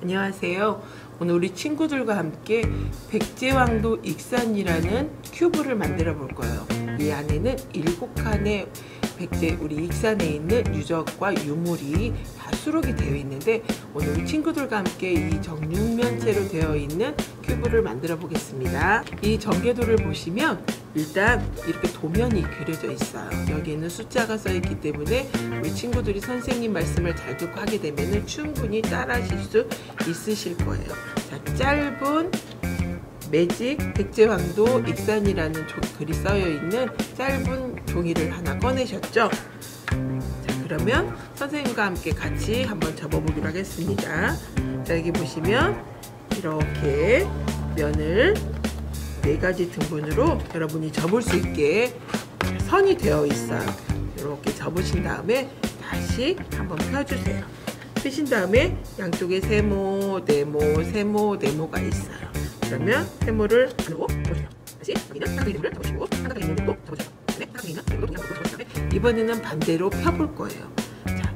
안녕하세요. 오늘 우리 친구들과 함께 백제왕도 익산이라는 큐브를 만들어 볼 거예요. 이 안에는 7칸의 백제 우리 익산에 있는 유적과 유물이 다 수록이 되어 있는데, 오늘 우리 친구들과 함께 이 정육면체로 되어 있는 큐브를 만들어 보겠습니다. 이 전개도를 보시면 일단 이렇게 도면이 그려져 있어요. 여기에는 숫자가 써 있기 때문에 우리 친구들이 선생님 말씀을 잘 듣고 하게 되면 충분히 따라 하실 수 있으실 거예요. 자, 짧은 매직 백제왕도 익산이라는 글이 써여 있는 짧은 종이를 하나 꺼내셨죠? 자, 그러면 선생님과 함께 같이 한번 접어보기로 하겠습니다. 자, 여기 보시면 이렇게 면을 4가지 등분으로 여러분이 접을 수 있게 선이 되어 있어요. 이렇게 접으신 다음에 다시 한번 펴주세요. 펴신 다음에 양쪽에 세모, 네모, 세모, 네모가 있어요. 그러면 세모를 안으로 접으세요. 다시 여기는 삼각형의 네모를 접으시고 삼각형의 있는 쪽도 접으세요. 네, 삼각형의 있는 네모도 동그랗게 접으신 다음에 이번에는 반대로 펴볼 거예요. 자,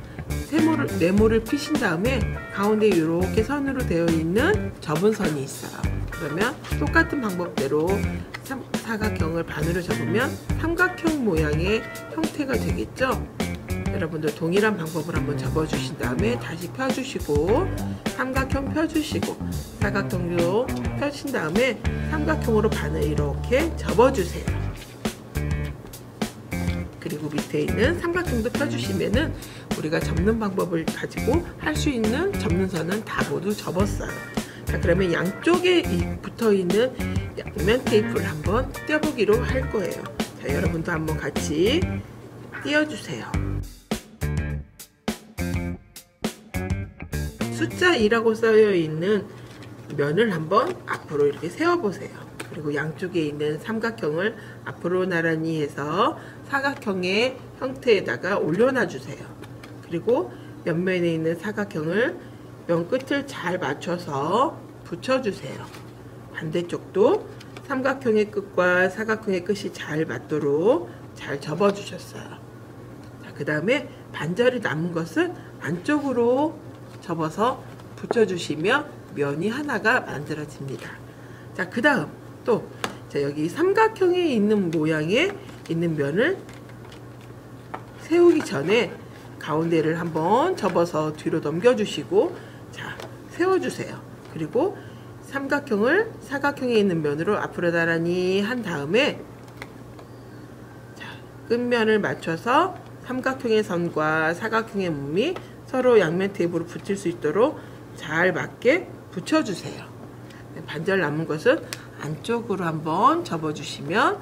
네모를 피신 다음에 가운데 이렇게 선으로 되어 있는 접은 선이 있어요. 그러면 똑같은 방법대로 사각형을 반으로 접으면 삼각형 모양의 형태가 되겠죠? 여러분들 동일한 방법을 한번 접어주신 다음에 다시 펴주시고 삼각형 펴주시고 사각형도 펴신 다음에 삼각형으로 반을 이렇게 접어주세요. 그리고 밑에 있는 삼각형도 펴주시면은 우리가 접는 방법을 가지고 할 수 있는 접는 선은 다 모두 접었어요. 자, 그러면 양쪽에 붙어있는 양면 테이프를 한번 떼어보기로 할 거예요. 자, 여러분도 한번 같이 띄워주세요. 숫자 2라고 써여 있는 면을 한번 앞으로 이렇게 세워보세요. 그리고 양쪽에 있는 삼각형을 앞으로 나란히 해서 사각형의 형태에다가 올려놔 주세요. 그리고 옆면에 있는 사각형을 면 끝을 잘 맞춰서 붙여주세요. 반대쪽도 삼각형의 끝과 사각형의 끝이 잘 맞도록 잘 접어주셨어요. 자, 그 다음에 반절이 남은 것은 안쪽으로 접어서 붙여주시면 면이 하나가 만들어집니다. 자, 그 다음 또 여기 삼각형에 있는 모양에 있는 면을 세우기 전에 가운데를 한번 접어서 뒤로 넘겨주시고 자, 세워주세요. 그리고 삼각형을 사각형에 있는 면으로 앞으로 나란히 한 다음에 자, 끝면을 맞춰서 삼각형의 선과 사각형의 몸이 서로 양면 테이프로 붙일 수 있도록 잘 맞게 붙여주세요. 반절 남은 것은 안쪽으로 한번 접어주시면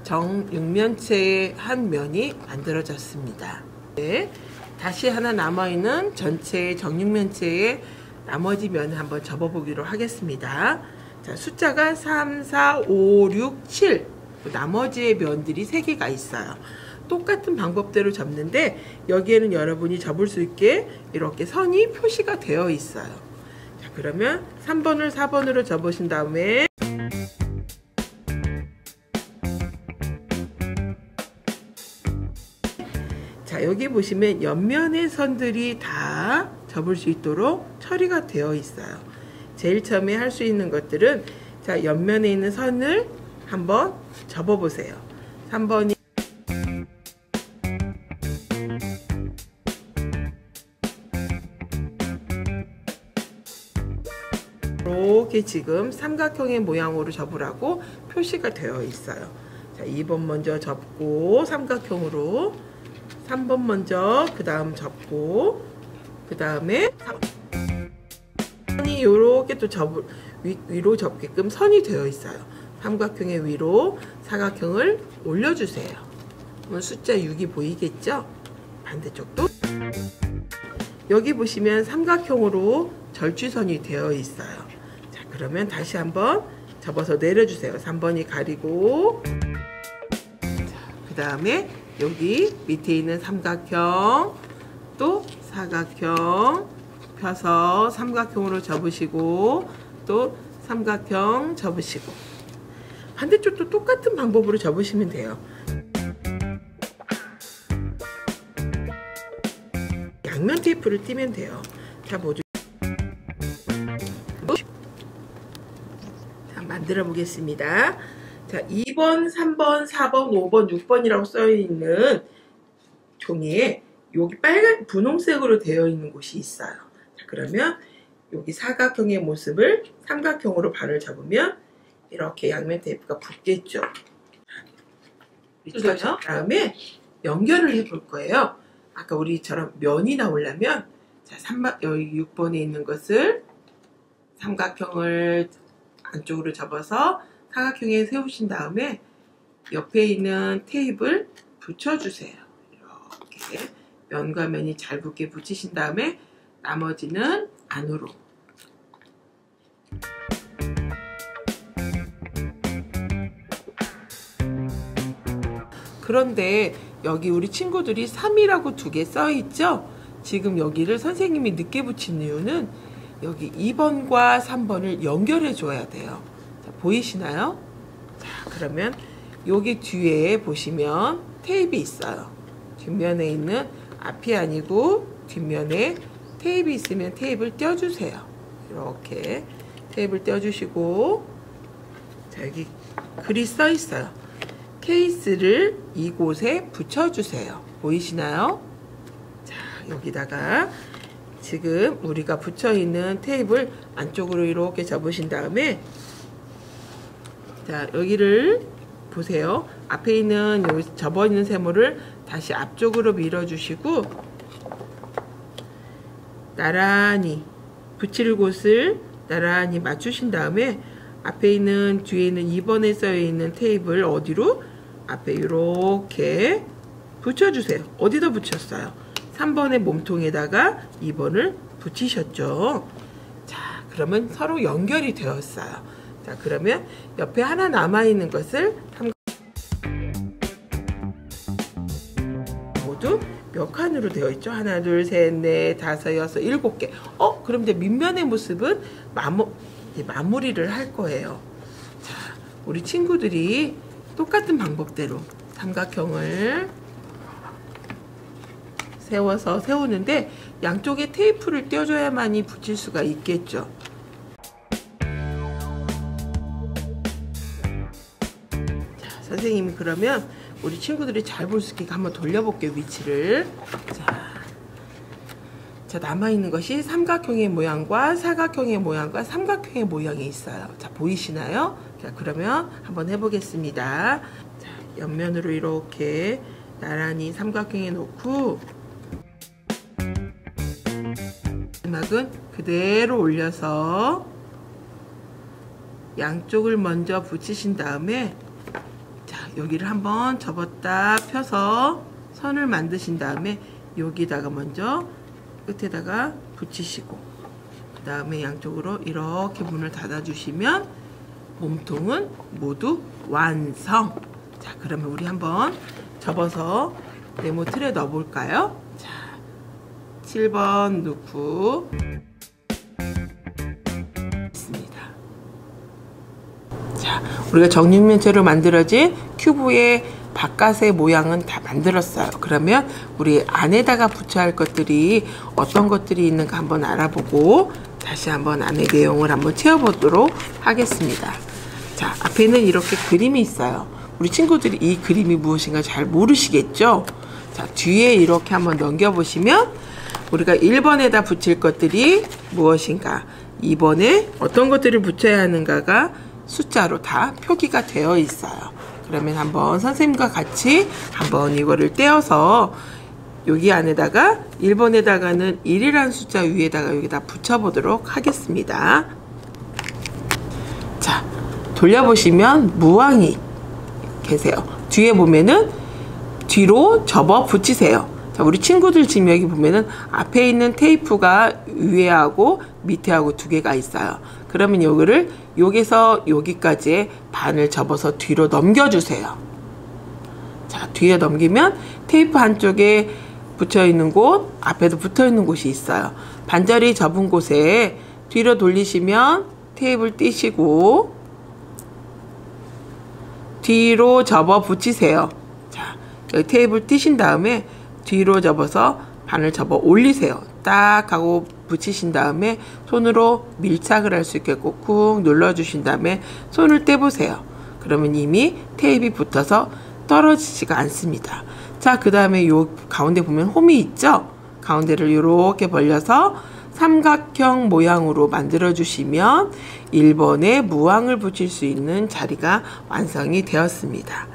정육면체의 한 면이 만들어졌습니다. 네, 다시 하나 남아있는 전체의 정육면체의 나머지 면을 한번 접어보기로 하겠습니다. 자, 숫자가 3, 4, 5, 6, 7 나머지의 면들이 3개가 있어요. 똑같은 방법대로 접는데 여기에는 여러분이 접을 수 있게 이렇게 선이 표시가 되어 있어요. 자, 그러면 3번을 4번으로 접으신 다음에 자, 여기 보시면 옆면의 선들이 다 접을 수 있도록 처리가 되어 있어요. 제일 처음에 할 수 있는 것들은 자, 옆면에 있는 선을 한번 접어 보세요. 3번이 이렇게 지금 삼각형의 모양으로 접으라고 표시가 되어 있어요. 자, 2번 먼저 접고 삼각형으로 3번 먼저 그 다음 접고 그 다음에 4번이 이렇게 또 위로 접게끔 선이 되어 있어요. 삼각형의 위로 사각형을 올려주세요. 숫자 6이 보이겠죠? 반대쪽도 여기 보시면 삼각형으로 절취선이 되어 있어요. 자, 그러면 다시 한번 접어서 내려주세요. 3번이 가리고 그 다음에 여기 밑에 있는 삼각형 또 사각형 펴서 삼각형으로 접으시고 또 삼각형 접으시고 반대쪽도 똑같은 방법으로 접으시면 돼요. 양면 테이프를 띄면 돼요. 자, 만들어 보겠습니다. 자, 2번, 3번, 4번, 5번, 6번이라고 써 있는 종이에 여기 빨간 분홍색으로 되어 있는 곳이 있어요. 자, 그러면 여기 사각형의 모습을 삼각형으로 반을 접으면 이렇게 양면 테이프가 붙겠죠. 그 다음에 연결을 해 볼 거예요. 아까 우리처럼 면이 나오려면 자, 여기 6번에 있는 것을 삼각형을 안쪽으로 접어서 사각형에 세우신 다음에 옆에 있는 테이프를 붙여주세요. 이렇게 면과 면이 잘 붙게 붙이신 다음에 나머지는 안으로. 그런데 여기 우리 친구들이 3이라고 2개 써 있죠? 지금 여기를 선생님이 늦게 붙인 이유는 여기 2번과 3번을 연결해 줘야 돼요. 자, 보이시나요? 자, 그러면 여기 뒤에 보시면 테이프 있어요. 뒷면에 있는 앞이 아니고 뒷면에 테이프 있으면 테이프를 떼어주세요. 이렇게 테이프를 떼어주시고, 자, 여기 글이 써 있어요. 케이스를 이곳에 붙여주세요. 보이시나요? 자, 여기다가 지금 우리가 붙여있는 테이프를 안쪽으로 이렇게 접으신 다음에, 자, 여기를 보세요. 앞에 있는 여기 접어있는 세모를 다시 앞쪽으로 밀어주시고, 나란히 붙일 곳을 나란히 맞추신 다음에 앞에 있는 뒤에 있는 2번에 써 있는 테이프를 어디로? 앞에 이렇게 붙여주세요. 어디다 붙였어요? 3번의 몸통에다가 2번을 붙이셨죠. 자, 그러면 서로 연결이 되었어요. 자, 그러면 옆에 하나 남아있는 것을 모두 몇 칸으로 되어 있죠? 하나, 둘, 셋, 넷, 다섯, 여섯, 7개. 그럼 이제 밑면의 모습은 마무리를 할 거예요. 자, 우리 친구들이 똑같은 방법대로 삼각형을 세우는데 양쪽에 테이프를 떼어줘야만이 붙일 수가 있겠죠. 자, 선생님이 그러면 우리 친구들이 잘 볼 수 있게 한번 돌려볼게요, 위치를. 자, 남아있는 것이 삼각형의 모양과 사각형의 모양과 삼각형의 모양이 있어요. 자, 보이시나요? 자, 그러면 한번 해보겠습니다. 자, 옆면으로 이렇게 나란히 삼각형에 놓고 마지막은 그대로 올려서 양쪽을 먼저 붙이신 다음에, 자, 여기를 한번 접었다 펴서 선을 만드신 다음에 여기다가 먼저 끝에다가 붙이시고, 그 다음에 양쪽으로 이렇게 문을 닫아 주시면 몸통은 모두 완성. 자, 그러면 우리 한번 접어서 네모 틀에 넣어 볼까요? 자, 7번 넣고 있습니다. 자, 우리가 정육면체로 만들어진 큐브의 바깥의 모양은 다 만들었어요. 그러면 우리 안에다가 붙여야 할 것들이 어떤 것들이 있는가 한번 알아보고 다시 한번 안에 내용을 한번 채워보도록 하겠습니다. 자, 앞에는 이렇게 그림이 있어요. 우리 친구들이 이 그림이 무엇인가 잘 모르시겠죠? 자, 뒤에 이렇게 한번 넘겨보시면 우리가 1번에다 붙일 것들이 무엇인가, 2번에 어떤 것들을 붙여야 하는가가 숫자로 다 표기가 되어 있어요. 그러면 한번 선생님과 같이 한번 이거를 떼어서 여기 안에다가 1번에다가는 1이라는 숫자 위에다가 여기다 붙여보도록 하겠습니다. 자, 돌려보시면 무왕이 계세요. 뒤에 보면은 뒤로 접어 붙이세요. 자, 우리 친구들 지금 여기 보면은 앞에 있는 테이프가 위에하고 밑에하고 2개가 있어요. 그러면 여기를 여기서 여기까지 반을 접어서 뒤로 넘겨주세요. 자, 뒤에 넘기면 테이프 한쪽에 붙여있는 곳, 앞에도 붙어있는 곳이 있어요. 반절이 접은 곳에 뒤로 돌리시면 테이프를 띄시고 뒤로 접어 붙이세요. 자, 테이프를 띄신 다음에 뒤로 접어서 반을 접어 올리세요. 딱 하고 붙이신 다음에 손으로 밀착을 할 수 있게 꾹 눌러주신 다음에 손을 떼보세요. 그러면 이미 테이프가 붙어서 떨어지지가 않습니다. 자, 그 다음에 요 가운데 보면 홈이 있죠? 가운데를 이렇게 벌려서 삼각형 모양으로 만들어 주시면 1번에 무왕을 붙일 수 있는 자리가 완성이 되었습니다.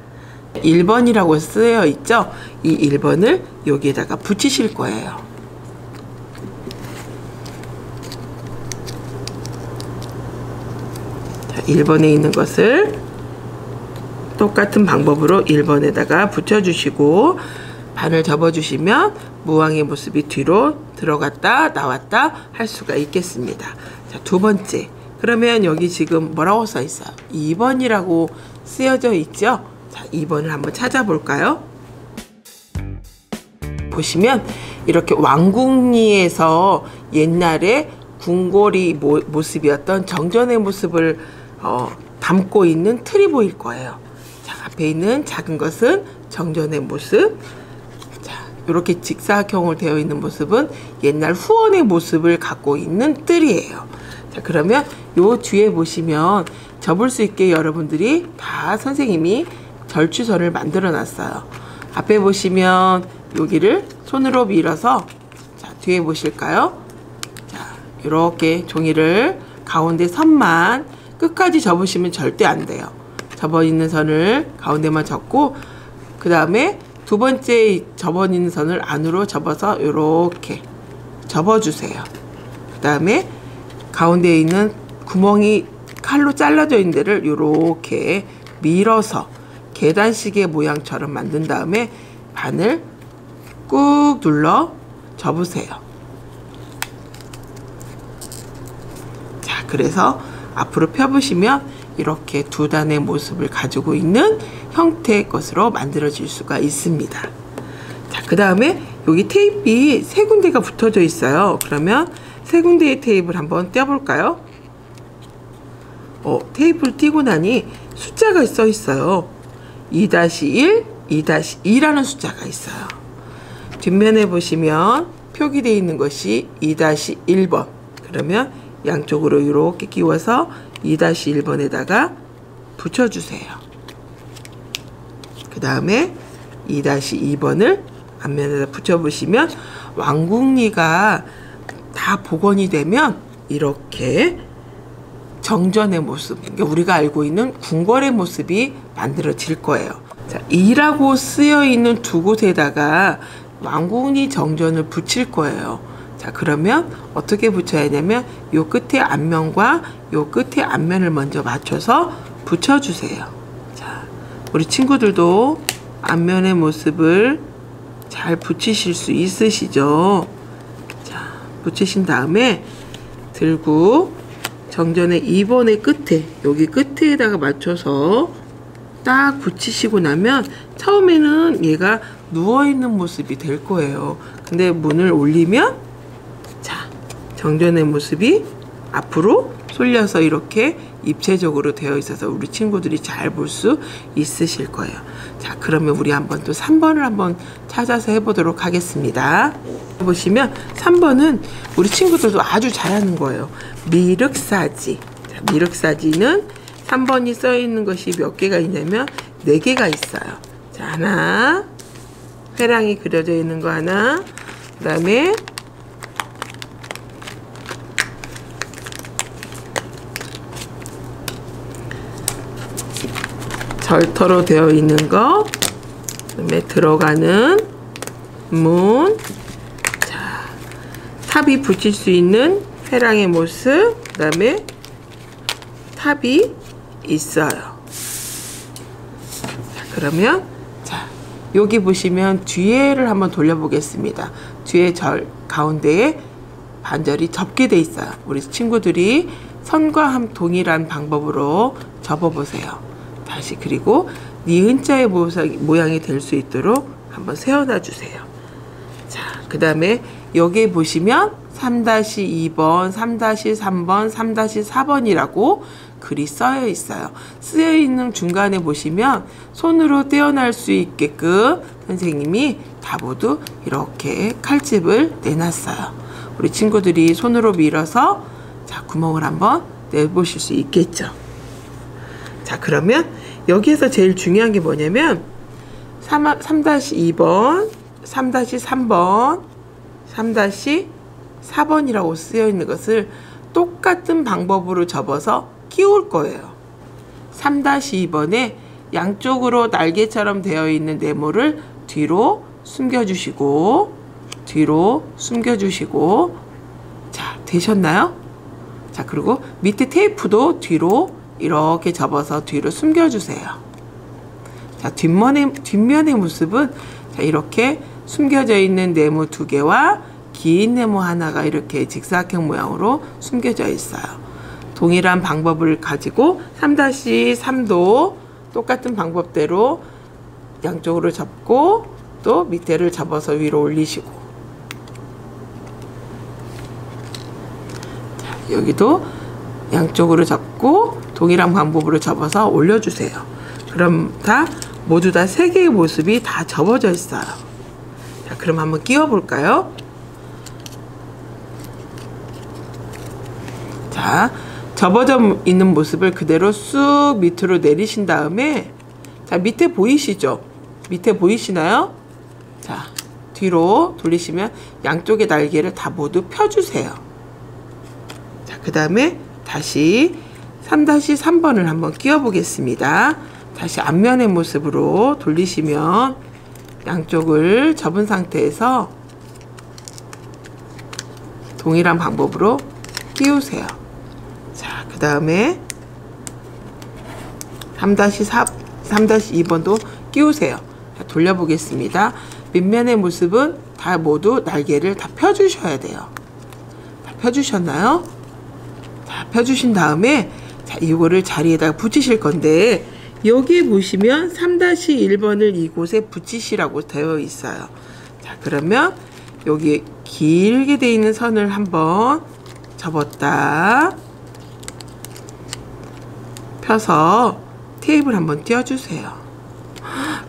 1번이라고 쓰여 있죠? 이 1번을 여기에다가 붙이실 거예요. 자, 1번에 있는 것을 똑같은 방법으로 1번에다가 붙여주시고 반을 접어주시면 무왕의 모습이 뒤로 들어갔다 나왔다 할 수가 있겠습니다. 자, 두 번째. 그러면 여기 지금 뭐라고 써 있어요? 2번이라고 쓰여져 있죠? 자, 2번을 한번 찾아볼까요? 보시면 이렇게 왕궁리에서 옛날에 궁궐이 모습이었던 정전의 모습을 담고 있는 틀이 보일 거예요. 자, 앞에 있는 작은 것은 정전의 모습. 자, 이렇게 직사각형으로 되어 있는 모습은 옛날 후원의 모습을 갖고 있는 뜰이에요. 자, 그러면 요 뒤에 보시면 접을 수 있게 여러분들이 다 선생님이 절취선을 만들어 놨어요. 앞에 보시면 여기를 손으로 밀어서, 자, 뒤에 보실까요? 자, 이렇게 종이를 가운데 선만 끝까지 접으시면 절대 안 돼요. 접어 있는 선을 가운데만 접고, 그 다음에 두 번째 접어 있는 선을 안으로 접어서 이렇게 접어주세요. 그 다음에 가운데에 있는 구멍이 칼로 잘라져 있는 데를 이렇게 밀어서 계단시계 모양처럼 만든 다음에 반을 꾹 눌러 접으세요. 자, 그래서 앞으로 펴보시면 이렇게 두 단의 모습을 가지고 있는 형태의 것으로 만들어질 수가 있습니다. 자, 그 다음에 여기 테이프가 세 군데가 붙어져 있어요. 그러면 세 군데의 테이프를 한번 떼어볼까요? 테이프를 띄고 나니 숫자가 써 있어요. 2-1, 2-2라는 숫자가 있어요. 뒷면에 보시면 표기되어 있는 것이 2-1번. 그러면 양쪽으로 이렇게 끼워서 2-1번에다가 붙여주세요. 그 다음에 2-2번을 앞면에다 붙여보시면 왕궁리가 다 복원이 되면 이렇게 정전의 모습, 그러니까 우리가 알고 있는 궁궐의 모습이 만들어질 거예요. 자, 2라고 쓰여 있는 두 곳에다가 왕궁리 정전을 붙일 거예요. 자, 그러면 어떻게 붙여야 하냐면 요 끝에 앞면과 요 끝에 앞면을 먼저 맞춰서 붙여주세요. 자, 우리 친구들도 앞면의 모습을 잘 붙이실 수 있으시죠? 자, 붙이신 다음에 들고 정전의 2번의 끝에, 여기 끝에다가 맞춰서 딱 붙이시고 나면 처음에는 얘가 누워있는 모습이 될 거예요. 근데 문을 올리면, 자, 정전의 모습이 앞으로 쏠려서 이렇게 입체적으로 되어 있어서 우리 친구들이 잘 볼 수 있으실 거예요. 자, 그러면 우리 한번 또 3번을 한번 찾아서 해보도록 하겠습니다. 보시면 3번은 우리 친구들도 아주 잘하는 거예요. 미륵사지. 자, 미륵사지는 3번이 써 있는 것이 몇 개가 있냐면 4개가 있어요. 자, 하나, 회랑이 그려져 있는 거 하나, 그 다음에 절터로 되어 있는 거, 그다음에 들어가는 문, 자, 탑이 붙일 수 있는 회랑의 모습, 그 다음에 탑이 있어요. 자, 그러면 자, 여기 보시면 뒤에를 한번 돌려보겠습니다. 뒤에 가운데에 반절이 접게 돼 있어요. 우리 친구들이 선과 동일한 방법으로 접어보세요. 다시 그리고 니은자의 모양이 될 수 있도록 한번 세워놔 주세요. 자, 그 다음에 여기에 보시면 3-2번, 3-3번, 3-4번이라고 글이 쓰여 있어요. 쓰여 있는 중간에 보시면 손으로 떼어낼 수 있게끔 선생님이 다 모두 이렇게 칼집을 내놨어요. 우리 친구들이 손으로 밀어서 자, 구멍을 한번 내보실 수 있겠죠. 자, 그러면 여기에서 제일 중요한 게 뭐냐면 3-2번, 3-3번, 3-4번이라고 쓰여 있는 것을 똑같은 방법으로 접어서 끼울 거예요. 3-2번에 양쪽으로 날개처럼 되어 있는 네모를 뒤로 숨겨주시고, 뒤로 숨겨주시고, 자, 되셨나요? 자, 그리고 밑에 테이프도 뒤로 이렇게 접어서 뒤로 숨겨주세요. 자, 뒷면의 모습은 자, 이렇게 숨겨져 있는 네모 2개와 긴 네모 하나가 이렇게 직사각형 모양으로 숨겨져 있어요. 동일한 방법을 가지고 3-3도 똑같은 방법대로 양쪽으로 접고 또 밑에를 접어서 위로 올리시고, 자, 여기도 양쪽으로 접고 동일한 방법으로 접어서 올려주세요. 그럼 모두 다 3개의 모습이 다 접어져 있어요. 자, 그럼 한번 끼워 볼까요? 자, 접어져 있는 모습을 그대로 쑥 밑으로 내리신 다음에, 자, 밑에 보이시죠? 밑에 보이시나요? 자, 뒤로 돌리시면 양쪽의 날개를 다 모두 펴주세요. 자, 그 다음에 다시 3-3번을 한번 끼워 보겠습니다. 다시 앞면의 모습으로 돌리시면 양쪽을 접은 상태에서 동일한 방법으로 끼우세요. 자, 그 다음에 3-2번도 끼우세요. 자, 돌려보겠습니다. 밑면의 모습은 다 모두 날개를 다 펴주셔야 돼요. 다 펴주셨나요? 자, 펴주신 다음에 자, 이거를 자리에다가 붙이실 건데, 여기에 보시면 3-1번을 이곳에 붙이시라고 되어 있어요. 자, 그러면 여기 길게 되어 있는 선을 한번 접었다 펴서 테이프를 한번 띄워주세요.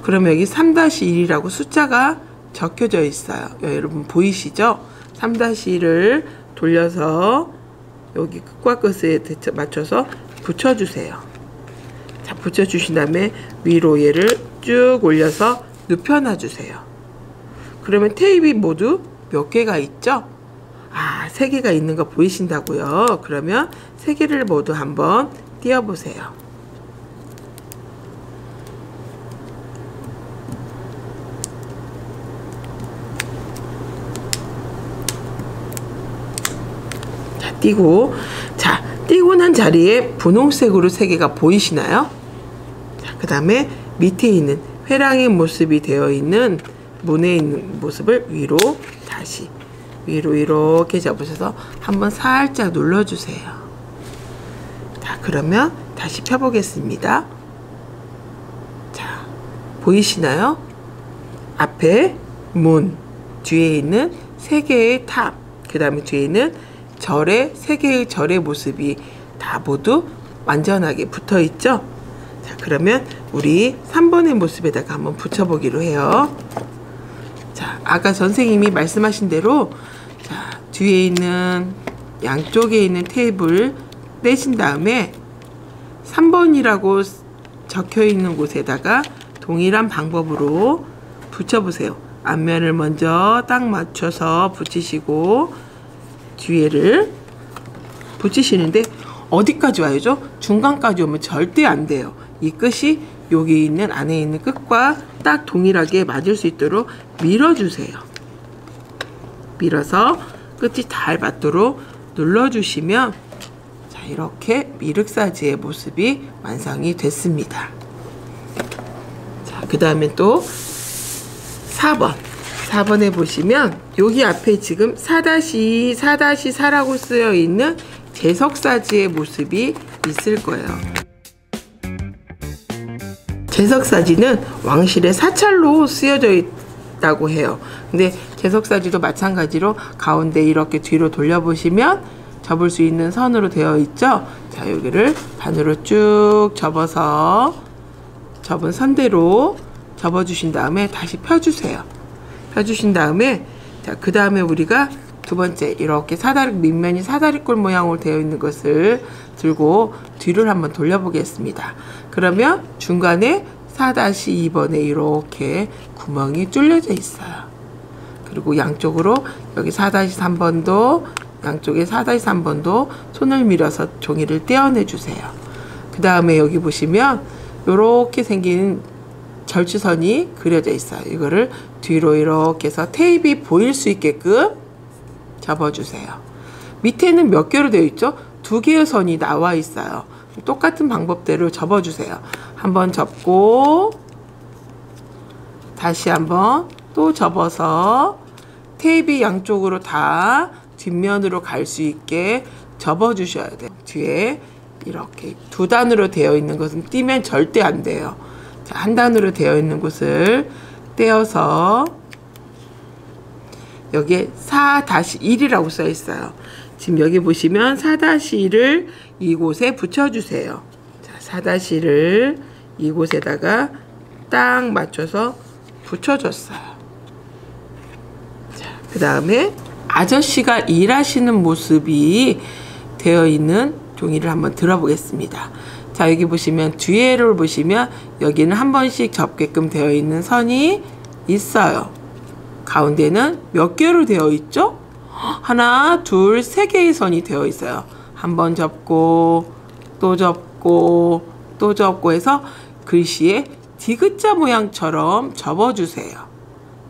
그러면 여기 3-1이라고 숫자가 적혀져 있어요. 여러분 보이시죠? 3-1을 돌려서 여기 끝과 끝에 맞춰서 붙여주세요. 자, 붙여주신 다음에 위로 얘를 쭉 올려서 눕혀놔 주세요. 그러면 테이프가 모두 몇 개가 있죠? 아, 3개가 있는 거 보이신다고요? 그러면 3개를 모두 한번 띄워보세요. 자, 띄고, 자, 띄고 난 자리에 분홍색으로 3개가 보이시나요? 자, 그 다음에 밑에 있는 회랑의 모습이 되어 있는 문에 있는 모습을 위로 다시 위로 이렇게 잡으셔서 한번 살짝 눌러주세요. 자, 그러면 다시 펴보겠습니다. 자, 보이시나요? 앞에 문, 뒤에 있는 3개의 탑, 그 다음에 뒤에 있는 절의 3개의 절의 모습이 다 모두 완전하게 붙어 있죠? 자, 그러면 우리 3번의 모습에다가 한번 붙여보기로 해요. 자, 아까 선생님이 말씀하신 대로 자, 뒤에 있는 양쪽에 있는 테이프를 떼신 다음에 3번이라고 적혀 있는 곳에다가 동일한 방법으로 붙여보세요. 앞면을 먼저 딱 맞춰서 붙이시고 뒤에를 붙이시는데 어디까지 와야죠? 중간까지 오면 절대 안 돼요. 이 끝이 여기 있는 안에 있는 끝과 딱 동일하게 맞을 수 있도록 밀어주세요. 밀어서 끝이 잘 맞도록 눌러주시면 자, 이렇게 미륵사지의 모습이 완성이 됐습니다. 자, 그 다음에 또 4번에 보시면 여기 앞에 지금 4-4-4라고 쓰여 있는 재석사지의 모습이 있을 거예요. 재석사지는 왕실의 사찰로 쓰여져 있다고 해요. 근데 재석사지도 마찬가지로 가운데 이렇게 뒤로 돌려보시면 접을 수 있는 선으로 되어 있죠. 자, 여기를 반으로 쭉 접어서 접은 선대로 접어주신 다음에 다시 펴주세요. 펴주신 다음에 자, 그 다음에 우리가 두 번째, 이렇게 밑면이 사다리꼴 모양으로 되어 있는 것을 들고 뒤를 한번 돌려보겠습니다. 그러면 중간에 4-2번에 이렇게 구멍이 뚫려져 있어요. 그리고 양쪽으로 여기 4-3번도 양쪽에 4-3번도 손을 밀어서 종이를 떼어내 주세요. 그 다음에 여기 보시면 이렇게 생긴 절주선이 그려져 있어요. 이거를 뒤로 이렇게 해서 테이프가 보일 수 있게끔 접어주세요. 밑에는 몇 개로 되어 있죠? 2개의 선이 나와 있어요. 똑같은 방법대로 접어주세요. 한번 접고 다시 한번 또 접어서 테이프 양쪽으로 다 뒷면으로 갈 수 있게 접어 주셔야 돼요. 뒤에 이렇게 2단으로 되어 있는 것은 띄면 절대 안 돼요. 자, 한 단으로 되어 있는 곳을 떼어서 여기에 4-1이라고 써 있어요. 지금 여기 보시면 4-1을 이곳에 붙여주세요. 자, 4-1을 이곳에다가 딱 맞춰서 붙여줬어요. 자, 그 다음에 아저씨가 일하시는 모습이 되어 있는 종이를 한번 들어보겠습니다. 자, 여기 보시면 뒤에를 보시면 여기는 한 번씩 접게끔 되어 있는 선이 있어요. 가운데는 몇 개로 되어 있죠? 하나, 둘, 3개의 선이 되어 있어요. 한 번 접고 또 접고 또 접고 해서 글씨에 디귿자 모양처럼 접어주세요.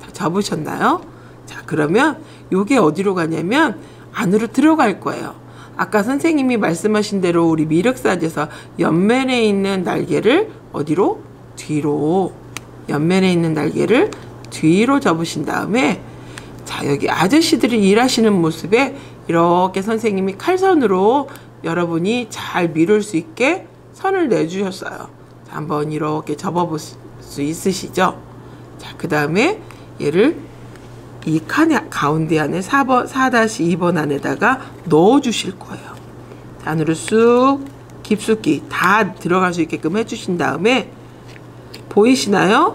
자, 접으셨나요? 자, 그러면 요게 어디로 가냐면 안으로 들어갈 거예요. 아까 선생님이 말씀하신 대로 우리 미륵사지에서 옆면에 있는 날개를 어디로? 뒤로. 옆면에 있는 날개를 뒤로 접으신 다음에 자, 여기 아저씨들이 일하시는 모습에 이렇게 선생님이 칼선으로 여러분이 잘 미룰 수 있게 선을 내주셨어요. 자, 한번 이렇게 접어볼 수 있으시죠? 자, 그 다음에 얘를 이 칸의 가운데 안에 4-2번 안에다가 넣어 주실 거예요. 안으로 쑥 깊숙이 다 들어갈 수 있게끔 해주신 다음에 보이시나요?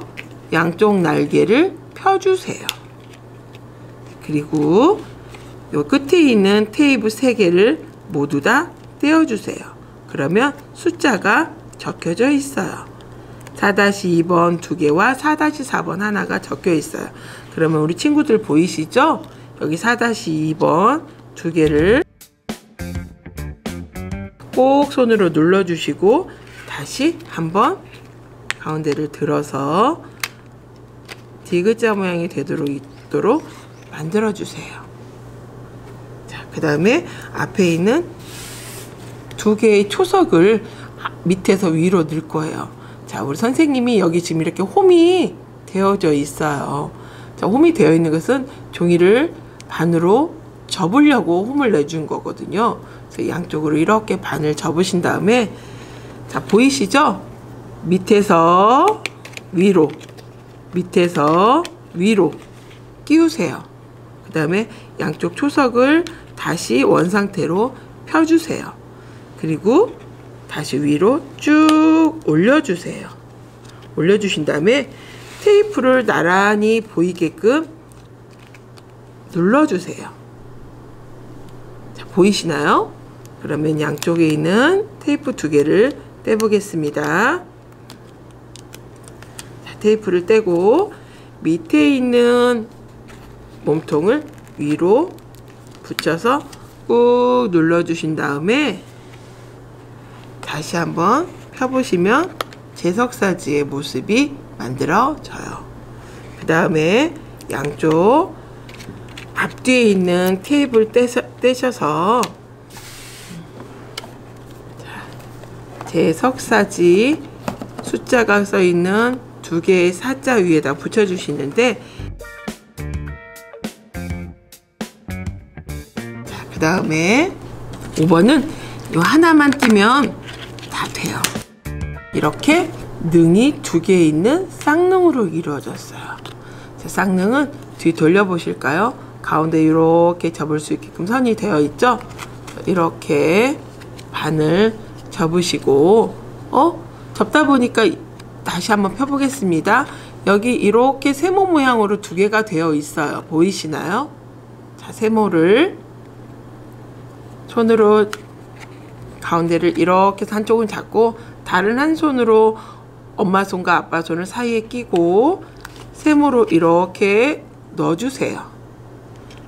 양쪽 날개를 펴주세요. 그리고 요 끝에 있는 테이프 3개를 모두 다 떼어주세요. 그러면 숫자가 적혀져 있어요. 4-2번 2개와 4-4번 하나가 적혀 있어요. 그러면 우리 친구들 보이시죠? 여기 4-2번 2개를 꼭 손으로 눌러주시고 다시 한번 가운데를 들어서 디귿자 모양이 되도록 있도록 만들어주세요. 자, 그 다음에 앞에 있는 2개의 초석을 밑에서 위로 넣을 거예요. 자, 우리 선생님이 여기 지금 이렇게 홈이 되어져 있어요. 자, 홈이 되어 있는 것은 종이를 반으로 접으려고 홈을 내준 거거든요. 그래서 양쪽으로 이렇게 반을 접으신 다음에 자, 보이시죠? 밑에서 위로, 밑에서 위로 끼우세요. 그 다음에 양쪽 초석을 다시 원상태로 펴주세요. 그리고 다시 위로 쭉 올려주세요. 올려주신 다음에 테이프를 나란히 보이게끔 눌러주세요. 자, 보이시나요? 그러면 양쪽에 있는 테이프 2개를 떼보겠습니다. 자, 테이프를 떼고 밑에 있는 몸통을 위로 붙여서 꾹 눌러주신 다음에 다시 한번 펴보시면 제석사지의 모습이 만들어져요. 그 다음에 양쪽 앞뒤에 있는 테이프를 떼셔서 제석사지 숫자가 써있는 2개의 사자 위에다 붙여주시는데 자, 그 다음에 5번은 이 하나만 띄면 다 돼요. 이렇게 능이 2개 있는 쌍능으로 이루어졌어요. 자, 쌍능은 뒤 돌려보실까요? 가운데 이렇게 접을 수 있게끔 선이 되어 있죠? 이렇게 반을 접으시고 접다 보니까 다시 한번 펴보겠습니다. 여기 이렇게 세모 모양으로 2개가 되어 있어요. 보이시나요? 자, 자, 세모를 손으로 가운데를 이렇게 한쪽은 잡고 다른 한 손으로 엄마 손과 아빠 손을 사이에 끼고 세모로 이렇게 넣어주세요.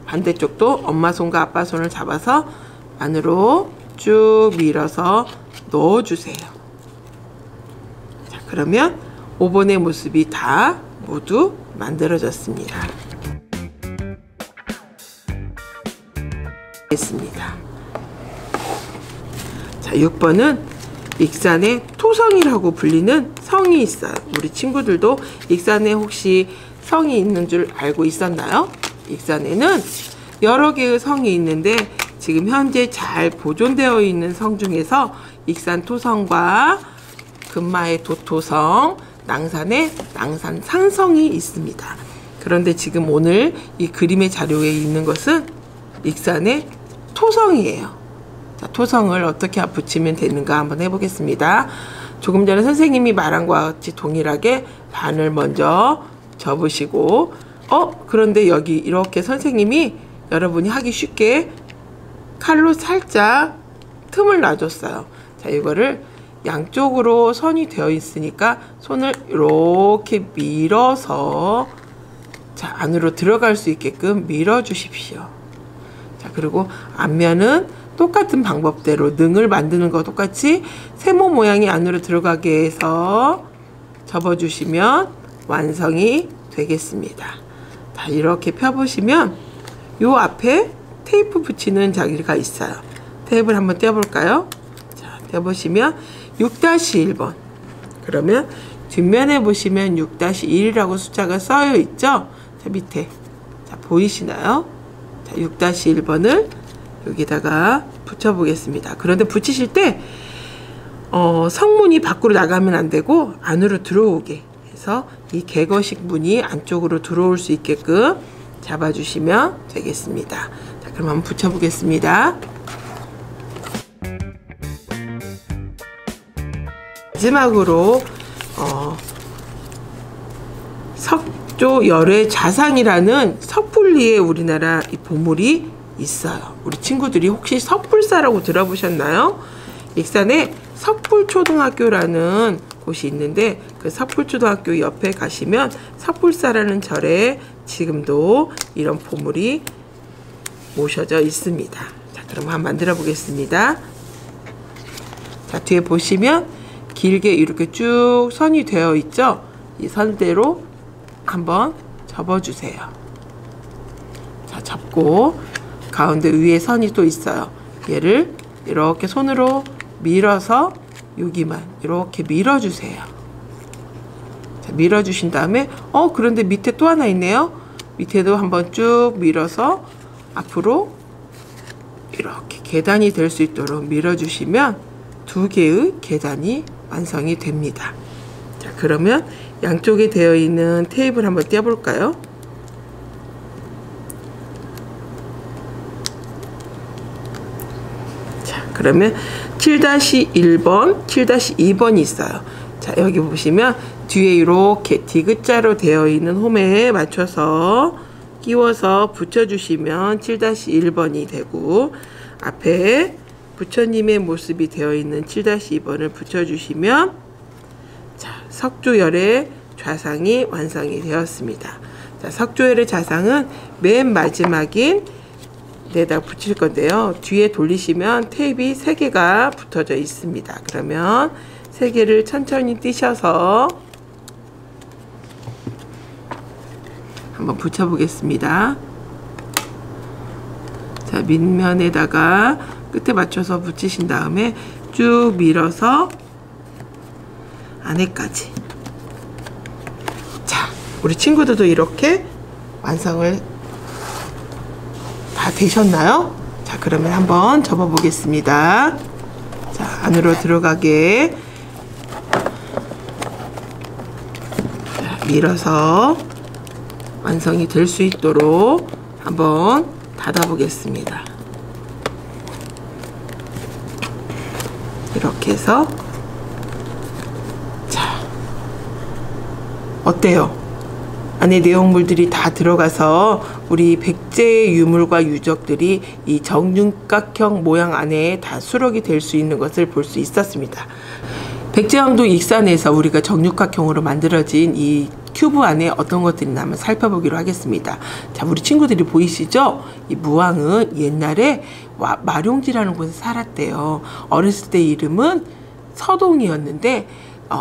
반대쪽도 엄마 손과 아빠 손을 잡아서 안으로 쭉 밀어서 넣어주세요. 자, 그러면 5번의 모습이 다 모두 만들어졌습니다. 됐습니다. 자, 6번은 익산의 토성이라고 불리는 성이 있어요. 우리 친구들도 익산에 혹시 성이 있는 줄 알고 있었나요? 익산에는 여러 개의 성이 있는데 지금 현재 잘 보존되어 있는 성 중에서 익산 토성과 금마의 도토성, 낭산의 낭산 상성이 있습니다. 그런데 지금 오늘 이 그림의 자료에 있는 것은 익산의 토성이에요. 자, 토성을 어떻게 붙이면 되는가 한번 해보겠습니다. 조금 전에 선생님이 말한 것과 같이 동일하게 반을 먼저 접으시고 그런데 여기 이렇게 선생님이 여러분이 하기 쉽게 칼로 살짝 틈을 놔줬어요. 자, 이거를 양쪽으로 선이 되어 있으니까 손을 이렇게 밀어서 자, 안으로 들어갈 수 있게끔 밀어 주십시오. 자, 그리고 앞면은 똑같은 방법대로 능을 만드는 거 똑같이 세모 모양이 안으로 들어가게 해서 접어주시면 완성이 되겠습니다. 자, 이렇게 펴보시면 요 앞에 테이프 붙이는 자리가 있어요. 테이프를 한번 떼어볼까요? 자, 떼어보시면 6-1번. 그러면 뒷면에 보시면 6-1이라고 숫자가 써여 있죠? 자, 밑에. 자, 보이시나요? 자, 6-1번을 여기다가 붙여보겠습니다. 그런데 붙이실 때 성문이 밖으로 나가면 안 되고 안으로 들어오게 해서 이 개거식 문이 안쪽으로 들어올 수 있게끔 잡아주시면 되겠습니다. 자, 그럼 한번 붙여보겠습니다. 마지막으로 석조 열의 자상이라는 섣불리에 우리나라 이 보물이 있어요. 우리 친구들이 혹시 석불사라고 들어보셨나요? 익산에 석불초등학교라는 곳이 있는데 그 석불초등학교 옆에 가시면 석불사라는 절에 지금도 이런 보물이 모셔져 있습니다. 자, 그럼 한번 만들어 보겠습니다. 자, 뒤에 보시면 길게 이렇게 쭉 선이 되어 있죠? 이 선대로 한번 접어주세요. 자, 접고 가운데 위에 선이 또 있어요. 얘를 이렇게 손으로 밀어서 여기만 이렇게 밀어주세요. 자, 밀어주신 다음에 그런데 밑에 또 하나 있네요. 밑에도 한번 쭉 밀어서 앞으로 이렇게 계단이 될 수 있도록 밀어주시면 2개의 계단이 완성이 됩니다. 자, 그러면 양쪽에 되어 있는 테이프를 한번 떼어볼까요? 자, 그러면 7-1번, 7-2번이 있어요. 자, 여기 보시면 뒤에 이렇게 디귿자로 되어 있는 홈에 맞춰서 끼워서 붙여주시면 7-1번이 되고 앞에 부처님의 모습이 되어 있는 7-2번을 붙여주시면 자, 석조열의 좌상이 완성이 되었습니다. 자, 석조열의 좌상은 맨 마지막인 데다 붙일 건데요. 뒤에 돌리시면 테이프 3개가 붙어져 있습니다. 그러면 3개를 천천히 띄셔서 한번 붙여보겠습니다. 자, 밑면에다가 끝에 맞춰서 붙이신 다음에 쭉 밀어서 안에까지. 자, 우리 친구들도 이렇게 완성을 다 되셨나요? 자, 그러면 한번 접어 보겠습니다. 자, 안으로 들어가게 자, 밀어서 완성이 될 수 있도록 한번 닫아 보겠습니다. 이렇게 해서 자, 어때요? 안에 내용물들이 다 들어가서 우리 백제의 유물과 유적들이 이 정육각형 모양 안에 다 수록이 될 수 있는 것을 볼 수 있었습니다. 백제왕도 익산에서 우리가 정육각형으로 만들어진 이 큐브 안에 어떤 것들이 있나 한번 살펴보기로 하겠습니다. 자, 우리 친구들이 보이시죠? 이 무왕은 옛날에 마룡지라는 곳에 살았대요. 어렸을 때 이름은 서동이었는데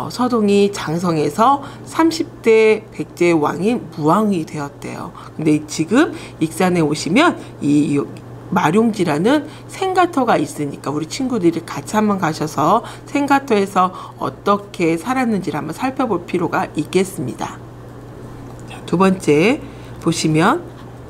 서동이 장성해서 30대 백제 왕인 무왕이 되었대요. 근데 지금 익산에 오시면 이 마룡지라는 생가터가 있으니까 우리 친구들이 같이 한번 가셔서 생가터에서 어떻게 살았는지를 한번 살펴볼 필요가 있겠습니다. 자, 두 번째 보시면,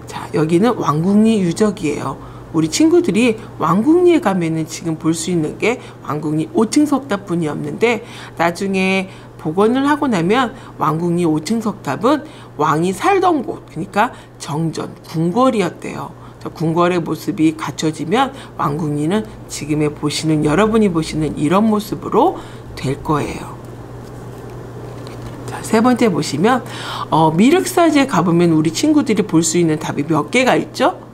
자, 여기는 왕궁리 유적이에요. 우리 친구들이 왕궁리에 가면은 지금 볼 수 있는 게 왕궁리 5층 석탑뿐이 없는데, 나중에 복원을 하고 나면 왕궁리 5층 석탑은 왕이 살던 곳, 그러니까 정전, 궁궐이었대요. 궁궐의 모습이 갖춰지면 왕궁리는 지금의 보시는, 여러분이 보시는 이런 모습으로 될 거예요. 자, 세 번째 보시면 미륵사지에 가보면 우리 친구들이 볼 수 있는 답이 몇 개가 있죠?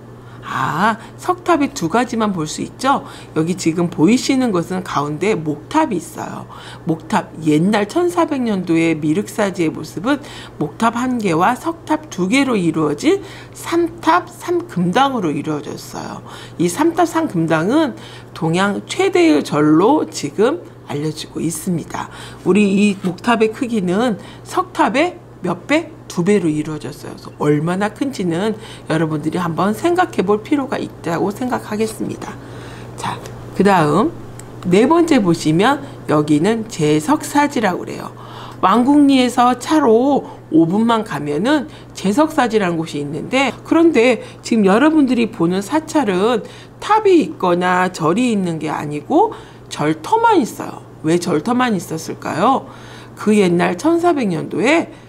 석탑이 두 가지만 볼 수 있죠? 여기 지금 보이시는 것은 가운데 목탑이 있어요. 목탑, 옛날 1400년도의 미륵사지의 모습은 목탑 1개와 석탑 2개로 이루어진 3탑 3금당으로 이루어졌어요. 이 3탑 3금당은 동양 최대의 절로 지금 알려지고 있습니다. 우리 이 목탑의 크기는 석탑의 몇 배? 2배로 이루어졌어요. 그래서 얼마나 큰지는 여러분들이 한번 생각해 볼 필요가 있다고 생각하겠습니다. 자, 그 다음 네 번째 보시면 여기는 제석사지라고 그래요. 왕궁리에서 차로 5분만 가면은 제석사지라는 곳이 있는데, 그런데 지금 여러분들이 보는 사찰은 탑이 있거나 절이 있는 게 아니고 절터만 있어요. 왜 절터만 있었을까요? 그 옛날 1400년도에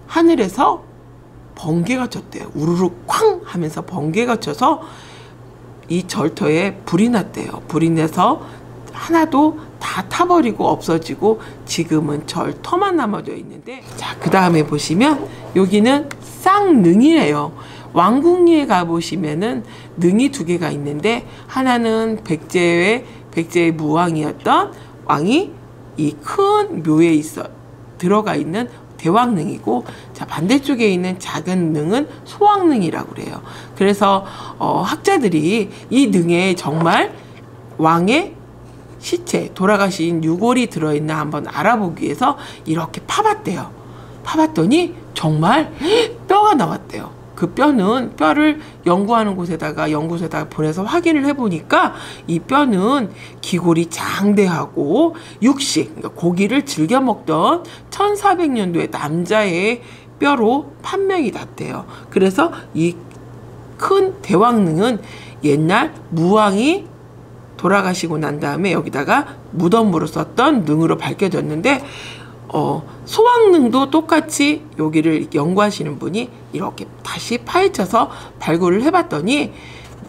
하늘에서 번개가 쳤대요. 우르르 쾅 하면서 번개가 쳐서 이 절터에 불이 났대요. 불이 나서 하나도 다 타버리고 없어지고 지금은 절터만 남아져 있는데, 자, 그 다음에 보시면 여기는 쌍능이래요. 왕궁리에 가보시면은 능이 2개가 있는데, 하나는 백제의 무왕이었던 왕이 이 큰 묘에 들어가 있는 대왕능이고, 자, 반대쪽에 있는 작은 능은 소왕능이라고 그래요. 그래서 학자들이 이 능에 정말 왕의 시체, 돌아가신 유골이 들어있나 한번 알아보기 위해서 이렇게 파봤대요. 파봤더니 정말 뼈가 나왔대요. 그 뼈를 연구하는 연구소에다가 보내서 확인을 해보니까 이 뼈는 기골이 장대하고 육식, 그러니까 고기를 즐겨 먹던 1400년도의 남자의 뼈로 판명이 났대요. 그래서 이 큰 대왕능은 옛날 무왕이 돌아가시고 난 다음에 여기다가 무덤으로 썼던 능으로 밝혀졌는데, 소왕능도 똑같이 여기를 연구하시는 분이 이렇게 다시 파헤쳐서 발굴을 해봤더니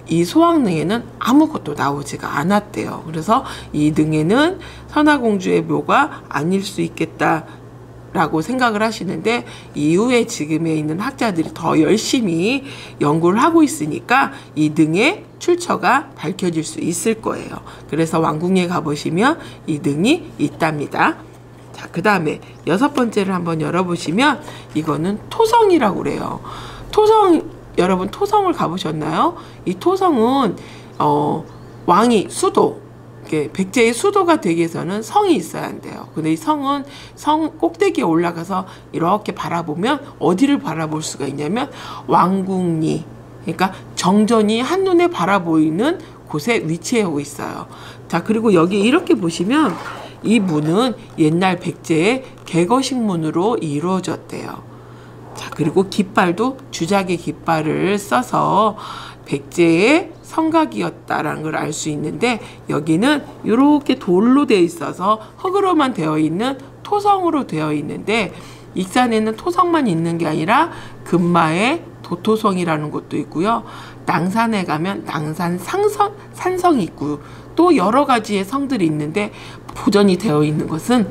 이 소왕능에는 아무것도 나오지가 않았대요. 그래서 이 능에는 선화공주의 묘가 아닐 수 있겠다라고 생각을 하시는데, 이후에 지금에 있는 학자들이 더 열심히 연구를 하고 있으니까 이 능의 출처가 밝혀질 수 있을 거예요. 그래서 왕궁리에 가보시면 이 능이 있답니다. 자, 그 다음에 6번째를 한번 열어보시면 이거는 토성이라고 그래요. 여러분 토성을 가보셨나요? 이 토성은 왕이 수도, 백제의 수도가 되기 위해서는 성이 있어야 한대요. 근데 이 성은 성 꼭대기에 올라가서 이렇게 바라보면 어디를 바라볼 수가 있냐면 왕궁리, 그러니까 정전이 한눈에 바라보이는 곳에 위치하고 있어요. 자, 그리고 여기 이렇게 보시면 이 문은 옛날 백제의 개거식문으로 이루어졌대요. 자, 그리고 깃발도 주작의 깃발을 써서 백제의 성곽이었다라는 걸 알 수 있는데, 여기는 이렇게 돌로 되어 있어서 흙으로만 되어 있는 토성으로 되어 있는데, 익산에는 토성만 있는 게 아니라 금마에 도토성이라는 곳도 있고요. 낭산에 가면 낭산 산성이 있고 또 여러 가지의 성들이 있는데, 보존이 되어 있는 것은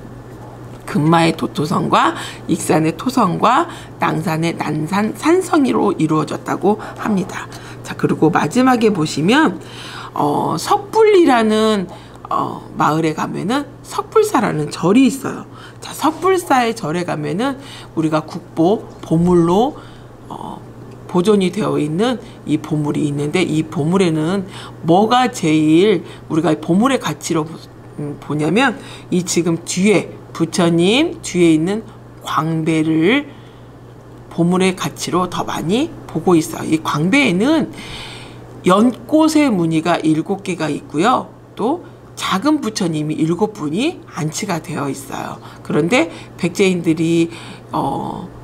금마의 도토성과 익산의 토성과 낭산의 난산 산성으로 이루어졌다고 합니다. 자, 그리고 마지막에 보시면 석불리라는 마을에 가면은 석불사라는 절이 있어요. 자, 석불사의 절에 가면은 우리가 국보 보물로 보존이 되어 있는 이 보물이 있는데, 이 보물에는 뭐가 제일 우리가 보물의 가치로 보냐면 이 지금 뒤에 부처님 뒤에 있는 광배를 보물의 가치로 더 많이 보고 있어요. 이 광배에는 연꽃의 무늬가 7개가 있고요. 또 작은 부처님이 7분이 안치가 되어 있어요. 그런데 백제인들이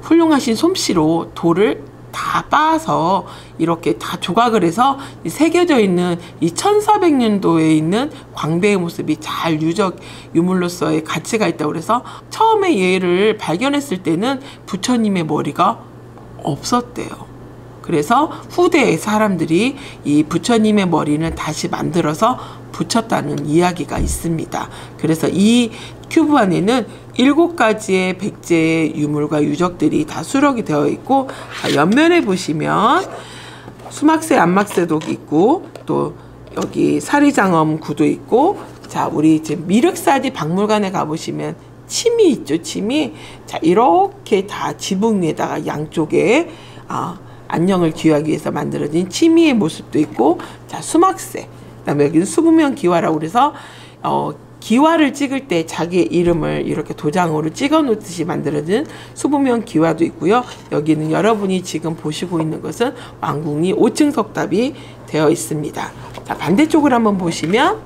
훌륭하신 솜씨로 돌을 다 빻아서 이렇게 다 조각을 해서 새겨져 있는 이 1400년도에 있는 광배의 모습이 잘 유물로서의 가치가 있다고 그래서 처음에 얘를 발견했을 때는 부처님의 머리가 없었대요. 그래서 후대의 사람들이 이 부처님의 머리는 다시 만들어서 붙였다는 이야기가 있습니다. 그래서 이 큐브 안에는 7가지의 백제의 유물과 유적들이 다 수록이 되어 있고, 자, 옆면에 보시면 수막새, 안막새도 있고, 또 여기 사리장엄 구도 있고, 자, 우리 지금 미륵사지 박물관에 가보시면 침이 있죠, 침이. 자, 이렇게 다 지붕 위에다가 양쪽에 안녕을 기하기 위해서 만들어진 치미의 모습도 있고, 자, 수막새, 그다음에 여기는 수부명 기와라고 그래서 기와를 찍을 때 자기의 이름을 이렇게 도장으로 찍어 놓듯이 만들어진 수부명 기와도 있고요. 여기는 여러분이 지금 보시고 있는 것은 왕궁리 5층 석탑이 되어 있습니다. 자, 반대쪽을 한번 보시면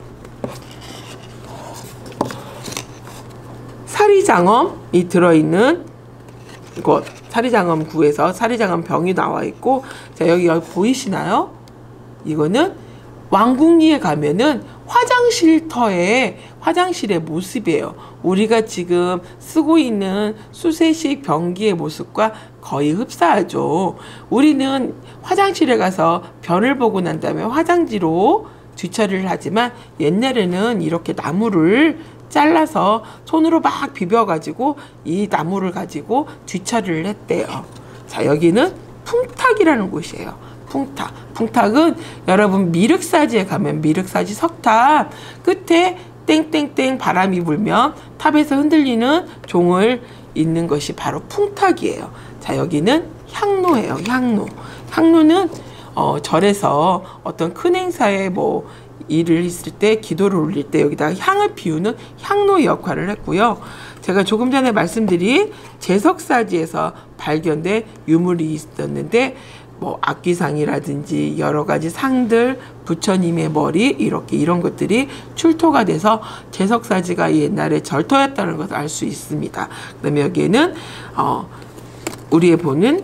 사리장엄이 들어있는 곳, 사리장엄 구에서 사리장엄 병이 나와 있고, 자, 여기 보이시나요? 이거는 왕궁리에 가면은 화장실의 모습이에요. 우리가 지금 쓰고 있는 수세식 변기의 모습과 거의 흡사하죠. 우리는 화장실에 가서 변을 보고 난 다음에 화장지로 뒤처리를 하지만 옛날에는 이렇게 나무를 잘라서 손으로 막 비벼가지고 이 나무를 가지고 뒤처리를 했대요. 자, 여기는 풍탁이라는 곳이에요. 풍탁은 여러분 미륵사지에 가면 미륵사지 석탑 끝에 땡땡땡 바람이 불면 탑에서 흔들리는 종을 잇는 것이 바로 풍탁이에요. 자, 여기는 향로예요. 향로는 절에서 어떤 큰 행사에 뭐 일을 있을 때 기도를 올릴 때 여기다가 향을 피우는 향로의 역할을 했고요. 제가 조금 전에 말씀드린 제석사지에서 발견된 유물이 있었는데 뭐 악기상이라든지 여러 가지 상들, 부처님의 머리 이렇게 이런 것들이 출토가 돼서 제석사지가 옛날에 절터였다는 것을 알 수 있습니다. 그다음에 여기에는 우리의 보는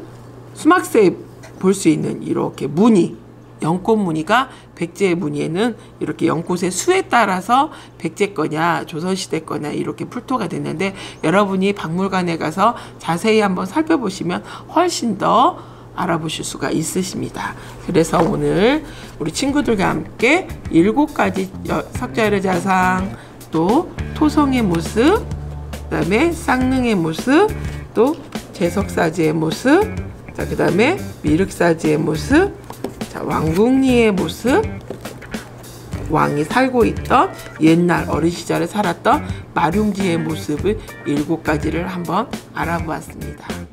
수막새에 볼 수 있는 이렇게 무늬, 연꽃 무늬가 백제의 무늬에는 이렇게 연꽃의 수에 따라서 백제 거냐 조선시대 거냐 이렇게 풀토가 됐는데, 여러분이 박물관에 가서 자세히 한번 살펴보시면 훨씬 더 알아보실 수가 있으십니다. 그래서 오늘 우리 친구들과 함께 7가지 석자열의 자상, 또 토성의 모습, 그 다음에 쌍릉의 모습, 또 제석사지의 모습, 자, 그 다음에 미륵사지의 모습, 자, 왕궁리의 모습, 왕이 살고 있던 옛날 어린 시절에 살았던 마룡지의 모습을 7가지를 한번 알아보았습니다.